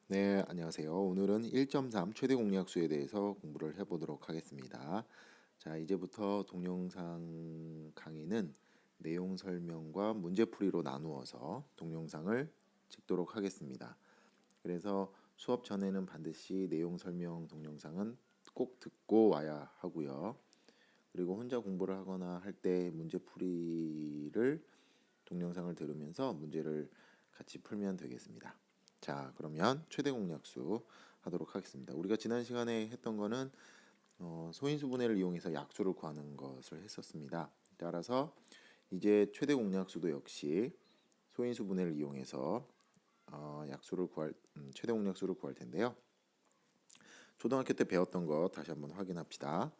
네, 안녕하세요. 오늘은 1.3 최대 공약수에 대해서 공부를 해보도록 하겠습니다. 자, 이제부터 동영상 강의는 내용 설명과 문제풀이로 나누어서 동영상을 찍도록 하겠습니다. 그래서 수업 전에는 반드시 내용 설명 동영상은 꼭 듣고 와야 하고요. 그리고 혼자 공부를 하거나 할 때 문제풀이를 동영상을 들으면서 문제를 같이 풀면 되겠습니다. 자, 그러면 최대 공약수 하도록 하겠습니다. 우리가 지난 시간에 했던 거는 소인수 분해를 이용해서 약수를 구하는 것을 했었습니다. 따라서 이제 최대 공약수도 역시 소인수 분해를 이용해서 약수를 구할 최대 공약수를 구할 텐데요. 초등학교 때 배웠던 거 다시 한번 확인합시다.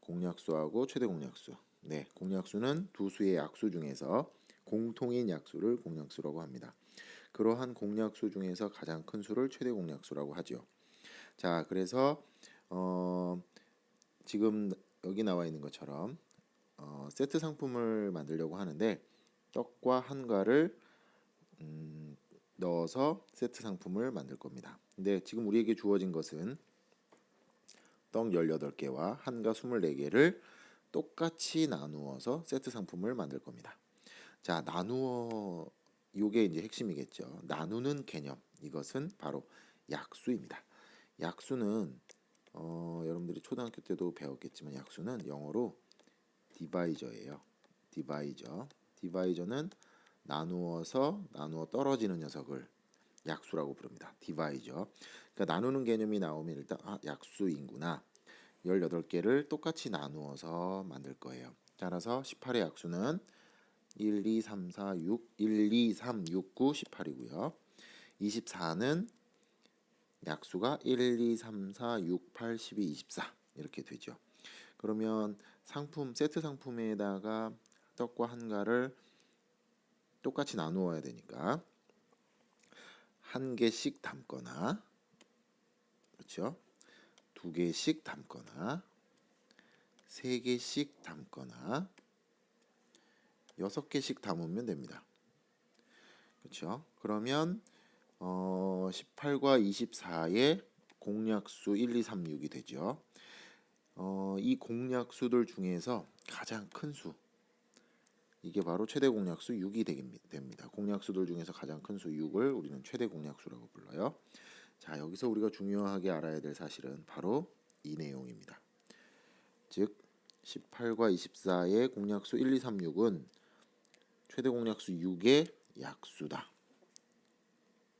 공약수하고 최대 공약수. 네, 공약수는 두 수의 약수 중에서 공통인 약수를 공약수라고 합니다. 그러한 공약수 중에서 가장 큰 수를 최대 공약수라고 하죠. 자, 그래서 지금 여기 나와 있는 것처럼 세트 상품을 만들려고 하는데 떡과 한과를 넣어서 세트 상품을 만들 겁니다. 근데 지금 우리에게 주어진 것은 떡 18개와 한과 24개를 똑같이 나누어서 세트 상품을 만들 겁니다. 자, 나누어 요게 이제 핵심이겠죠. 나누는 개념. 이것은 바로 약수입니다. 약수는 여러분들이 초등학교 때도 배웠겠지만 약수는 영어로 디바이저예요. 디바이저. 디바이저는 나누어 떨어지는 녀석을 약수라고 부릅니다. 디바이저. 그러니까 나누는 개념이 나오면 일단 약수인구나. 18개를 똑같이 나누어서 만들 거예요. 따라서 18의 약수는 1, 2, 3, 4, 6, 1, 2, 3, 6, 9, 18이고요. 24는 약수가 1, 2, 3, 4, 6, 8, 12, 24 이렇게 되죠. 그러면 세트 상품에다가 떡과 한가를 똑같이 나누어야 되니까 한 개씩 담거나, 그렇죠? 두 개씩 담거나, 세 개씩 담거나, 6개씩 담으면 됩니다. 그렇죠? 그러면 18과 24의 공약수 1, 2, 3, 6이 되죠. 이 공약수들 중에서 가장 큰 수, 이게 바로 최대 공약수 6이 됩니다. 공약수들 중에서 가장 큰 수 6을 우리는 최대 공약수라고 불러요. 자, 여기서 우리가 중요하게 알아야 될 사실은 바로 이 내용입니다. 즉 18과 24의 공약수 1, 2, 3, 6은 최대 공약수 6의 약수다.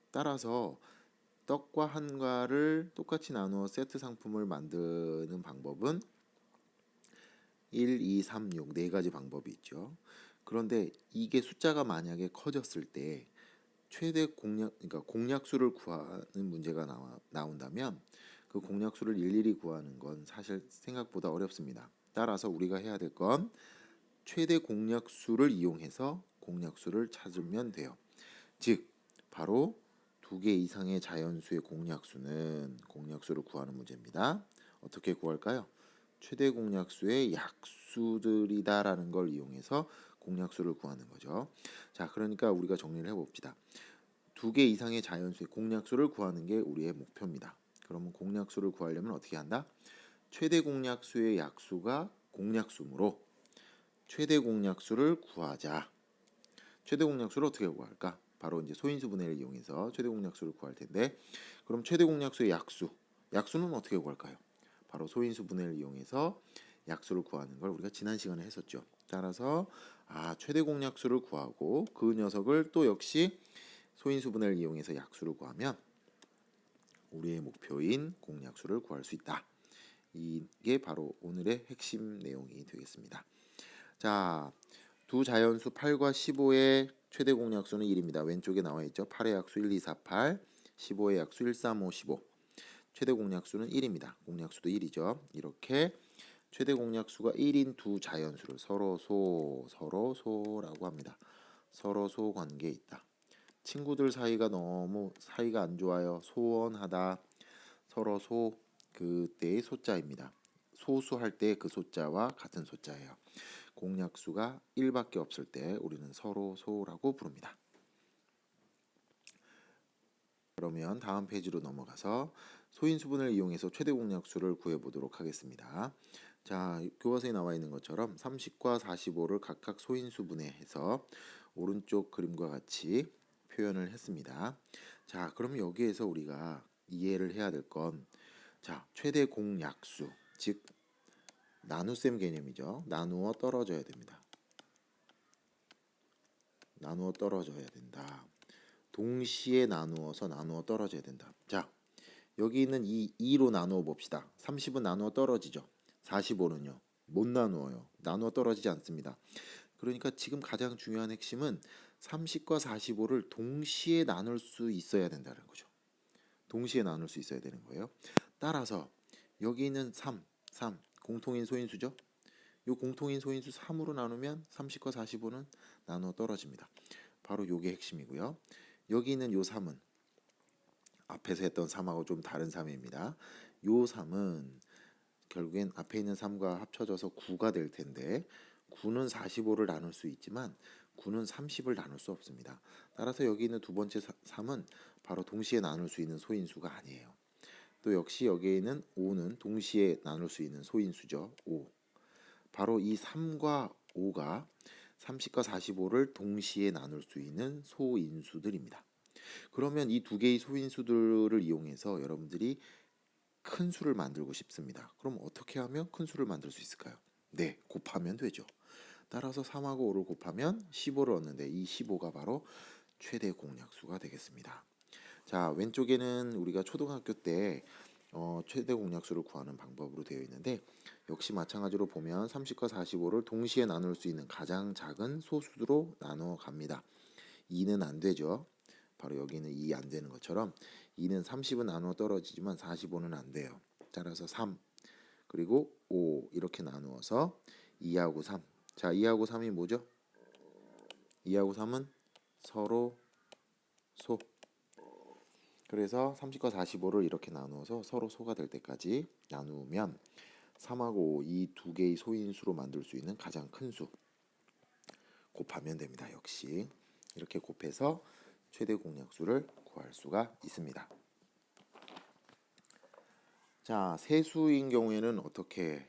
따라서 떡과 한과를 똑같이 나누어 세트 상품을 만드는 방법은 1, 2, 3, 6 네 가지 방법이 있죠. 그런데 이게 숫자가 만약에 커졌을 때 최대 그러니까 공약수를 구하는 문제가 나온다면 그 공약수를 일일이 구하는 건 사실 생각보다 어렵습니다. 따라서 우리가 해야 될 건 최대 공약수를 이용해서 공약수를 찾으면 돼요. 즉 바로 2개 이상의 자연수의 공약수를 구하는 문제입니다. 어떻게 구할까요? 최대 공약수의 약수들이다라는 걸 이용해서 공약수를 구하는 거죠. 자, 그러니까 우리가 정리를 해봅시다. 2개 이상의 자연수의 공약수를 구하는 게 우리의 목표입니다. 그러면 공약수를 구하려면 어떻게 한다? 최대 공약수의 약수가 공약수므로 최대 공약수를 구하자. 최대 공약수를 어떻게 구할까? 바로 이제 소인수 분해를 이용해서 최대 공약수를 구할 텐데, 그럼 최대 공약수의 약수는 어떻게 구할까요? 바로 소인수 분해를 이용해서 약수를 구하는 걸 우리가 지난 시간에 했었죠. 따라서 최대 공약수를 구하고 그 녀석을 또 역시 소인수 분해를 이용해서 약수를 구하면 우리의 목표인 공약수를 구할 수 있다. 이게 바로 오늘의 핵심 내용이 되겠습니다. 자, 두 자연수 8과 15의 최대 공약수는 1입니다. 왼쪽에 나와 있죠. 8의 약수 1, 2, 4, 8, 15의 약수 1, 3, 5, 15. 최대 공약수는 1입니다. 공약수도 1이죠. 이렇게 최대 공약수가 1인 두 자연수를 서로 소라고 합니다. 서로 소 관계에 있다. 친구들 사이가 너무 사이가 안 좋아요. 소원하다. 서로 그때의 소자입니다. 소수할 때 그 소자와 같은 소자예요. 공약수가 1밖에 없을 때 우리는 서로 소라고 부릅니다. 그러면 다음 페이지로 넘어가서 소인수분을 이용해서 최대 공약수를 구해보도록 하겠습니다. 자, 교과서에 나와 있는 것처럼 30과 45를 각각 소인수분해해서 오른쪽 그림과 같이 표현을 했습니다. 자, 그럼 여기에서 우리가 이해를 해야 될 건, 자, 최대 공약수, 즉 나눗셈 개념이죠. 나누어 떨어져야 됩니다. 나누어 떨어져야 된다. 동시에 나누어서 나누어 떨어져야 된다. 자, 여기 있는 이 2로 나누어 봅시다. 30은 나누어 떨어지죠. 45는요. 못 나누어요. 나누어 떨어지지 않습니다. 그러니까 지금 가장 중요한 핵심은 30과 45를 동시에 나눌 수 있어야 된다는 거죠. 동시에 나눌 수 있어야 되는 거예요. 따라서 여기 있는 3 공통인 소인수죠. 이 공통인 소인수 3으로 나누면 30과 45는 나누어 떨어집니다. 바로 요게 핵심이고요. 여기 있는 요 3은 앞에서 했던 3하고 좀 다른 3입니다. 요 3은 결국엔 앞에 있는 3과 합쳐져서 9가 될 텐데 9는 45를 나눌 수 있지만 9는 30을 나눌 수 없습니다. 따라서 여기 있는 두 번째 3은 바로 동시에 나눌 수 있는 소인수가 아니에요. 또 역시 여기에 있는 5는 동시에 나눌 수 있는 소인수죠. 5. 바로 이 3과 5가 30과 45를 동시에 나눌 수 있는 소인수들입니다. 그러면 이 두 개의 소인수들을 이용해서 여러분들이 큰 수를 만들고 싶습니다. 그럼 어떻게 하면 큰 수를 만들 수 있을까요? 네, 곱하면 되죠. 따라서 3하고 5를 곱하면 15를 얻는데 이 15가 바로 최대 공약수가 되겠습니다. 자, 왼쪽에는 우리가 초등학교 때 최대 공약수를 구하는 방법으로 되어 있는데 역시 마찬가지로 보면 30과 45를 동시에 나눌 수 있는 가장 작은 소수로 나눠 갑니다. 2는 안 되죠. 바로 여기는 2 안 되는 것처럼 2는 30은 나누어 떨어지지만 45는 안 돼요. 따라서 3 그리고 5 이렇게 나누어서 2하고 3. 자, 2하고 3이 뭐죠? 2하고 3은 서로 소. 그래서 30과 45를 이렇게 나누어서 서로 소가 될 때까지 나누면 3하고 5 이 두 개의 소인수로 만들 수 있는 가장 큰 수 곱하면 됩니다. 역시 이렇게 곱해서 최대 공약수를 구할 수가 있습니다. 자, 세수인 경우에는 어떻게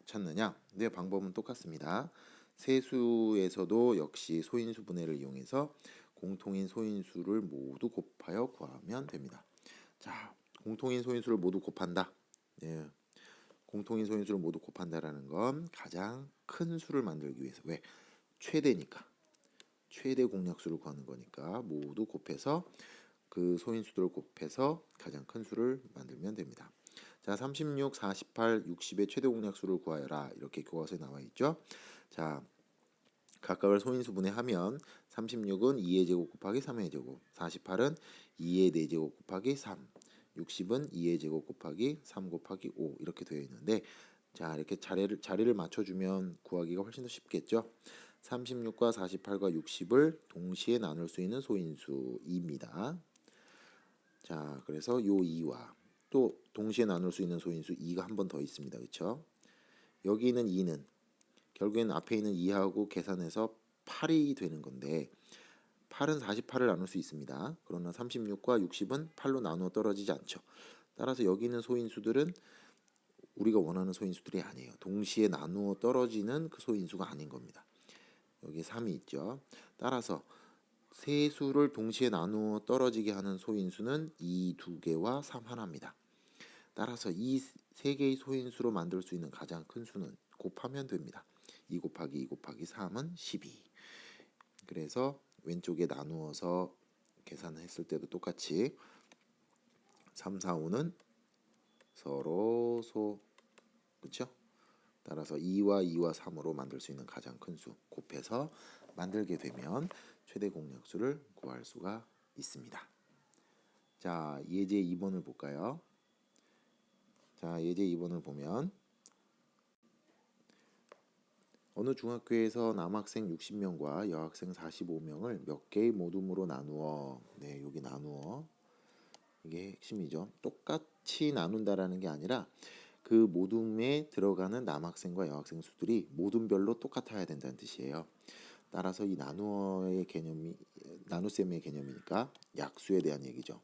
찾느냐? 네, 방법은 똑같습니다. 세수에서도 역시 소인수 분해를 이용해서 공통인 소인수를 모두 곱하여 구하면 됩니다. 자, 공통인 소인수를 모두 곱한다. 네, 공통인 소인수를 모두 곱한다라는 건 가장 큰 수를 만들기 위해서. 왜? 최대니까. 최대 공약수를 구하는 거니까 모두 곱해서 그 소인수들을 곱해서 가장 큰 수를 만들면 됩니다. 자, 36, 48, 60의 최대 공약수를 구하여라. 이렇게 교과서에 나와 있죠. 자, 각각을 소인수 분해하면 36은 2의 제곱 곱하기 3의 제곱, 48은 2의 4제곱 곱하기 3, 60은 2의 제곱 곱하기 3 곱하기 5 이렇게 되어 있는데 자, 이렇게 자리를 맞춰주면 구하기가 훨씬 더 쉽겠죠. 36과 48과 60을 동시에 나눌 수 있는 소인수 2입니다. 자, 그래서 요 2와 또 동시에 나눌 수 있는 소인수 2가 한 번 더 있습니다. 그렇죠? 여기 있는 2는 결국엔 앞에 있는 2하고 계산해서 8이 되는 건데 8은 48을 나눌 수 있습니다. 그러나 36과 60은 8로 나누어 떨어지지 않죠. 따라서 여기 있는 소인수들은 우리가 원하는 소인수들이 아니에요. 동시에 나누어 떨어지는 그 소인수가 아닌 겁니다. 여기 3이 있죠. 따라서 세 수를 동시에 나누어 떨어지게 하는 소인수는 이 두 개와 3 하나입니다. 따라서 이 세 개의 소인수로 만들 수 있는 가장 큰 수는 곱하면 됩니다. 2 곱하기 2 곱하기 3은 12. 그래서 왼쪽에 나누어서 계산했을 때도 똑같이 3, 4, 5는 서로 소. 그렇죠? 따라서 2와 2와 3으로 만들 수 있는 가장 큰 수 곱해서 만들게 되면 최대 공약수를 구할 수가 있습니다. 자, 예제 2번을 볼까요? 자, 예제 2번을 보면 어느 중학교에서 남학생 60명과 여학생 45명을 몇 개의 모둠으로 나누어. 네, 여기 나누어. 이게 핵심이죠. 똑같이 나눈다라는 게 아니라 그 모둠에 들어가는 남학생과 여학생 수들이 모둠별로 똑같아야 된다는 뜻이에요. 따라서 이 나누어의 개념이 나눗셈의 개념이니까 약수에 대한 얘기죠.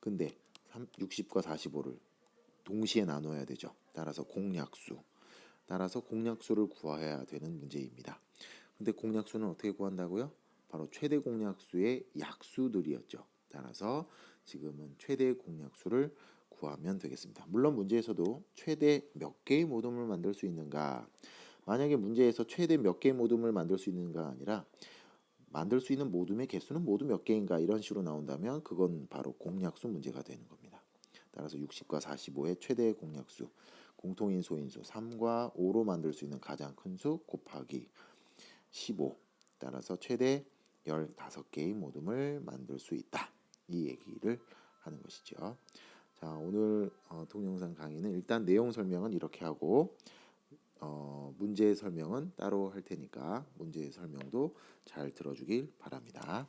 근데 60과 45를 동시에 나눠야 되죠. 따라서 공약수. 따라서 공약수를 구해야 되는 문제입니다. 근데 공약수는 어떻게 구한다고요? 바로 최대 공약수의 약수들이었죠. 따라서 지금은 최대 공약수를 구하면 되겠습니다. 물론 문제에서도 최대 몇 개의 모둠을 만들 수 있는가? 만약에 문제에서 최대 몇 개의 모둠을 만들 수 있는가 아니라 만들 수 있는 모둠의 개수는 모두 몇 개인가 이런 식으로 나온다면 그건 바로 공약수 문제가 되는 겁니다. 따라서 60과 45의 최대 공약수 공통인소인수 3과 5로 만들 수 있는 가장 큰 수 곱하기 15 따라서 최대 15개의 모둠을 만들 수 있다. 이 얘기를 하는 것이죠. 자, 오늘 동영상 강의는 일단 내용 설명은 이렇게 하고 문제 설명은 따로 할 테니까 문제 설명도 잘 들어주길 바랍니다.